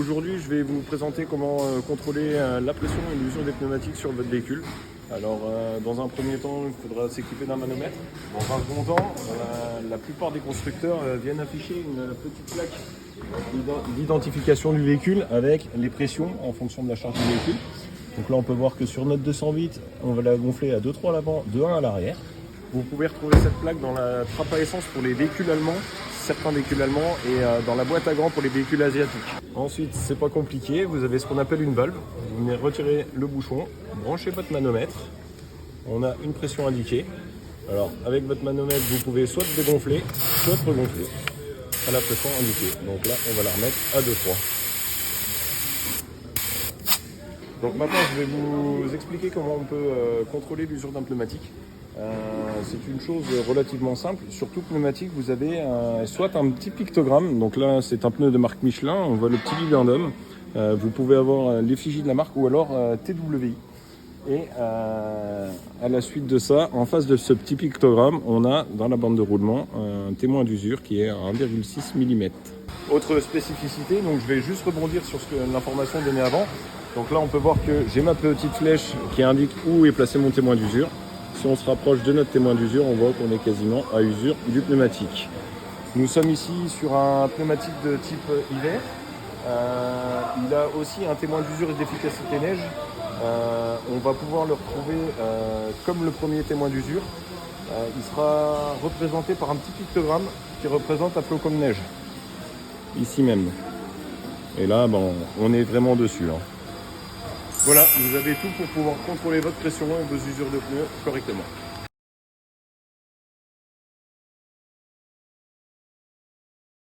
Aujourd'hui, je vais vous présenter comment contrôler la pression et l'usure des pneumatiques sur votre véhicule. Alors, dans un premier temps, il faudra s'équiper d'un manomètre. Dans un second temps, la plupart des constructeurs viennent afficher une petite plaque d'identification du véhicule avec les pressions en fonction de la charge du véhicule. Donc là, on peut voir que sur notre 208, on va la gonfler à 2,3 à l'avant, 2,1 à l'arrière. Vous pouvez retrouver cette plaque dans la trappe à essence pour les véhicules allemands, certains véhicules allemands, et dans la boîte à gants pour les véhicules asiatiques. Ensuite, c'est pas compliqué, vous avez ce qu'on appelle une valve. Vous venez retirer le bouchon, branchez votre manomètre. On a une pression indiquée. Alors, avec votre manomètre, vous pouvez soit dégonfler, soit regonfler à la pression indiquée. Donc là, on va la remettre à 2,3. Donc maintenant, je vais vous expliquer comment on peut contrôler l'usure d'un pneumatique. C'est une chose relativement simple. Sur tout pneumatique, vous avez soit un petit pictogramme. Donc là, c'est un pneu de marque Michelin. On voit le petit vivendum. Vous pouvez avoir l'effigie de la marque ou alors TWI. Et à la suite de ça, en face de ce petit pictogramme, on a dans la bande de roulement un témoin d'usure qui est à 1,6 mm. Autre spécificité, donc je vais juste rebondir sur l'information donnée avant. Donc là, on peut voir que j'ai ma petite flèche qui indique où est placé mon témoin d'usure. Si on se rapproche de notre témoin d'usure, on voit qu'on est quasiment à usure du pneumatique. Nous sommes ici sur un pneumatique de type hiver. Il a aussi un témoin d'usure et d'efficacité neige. On va pouvoir le retrouver comme le premier témoin d'usure. Il sera représenté par un petit pictogramme qui représente un flocon de neige. Ici même. Et là, on est vraiment dessus. Voilà, vous avez tout pour pouvoir contrôler votre pression et vos usures de pneus correctement.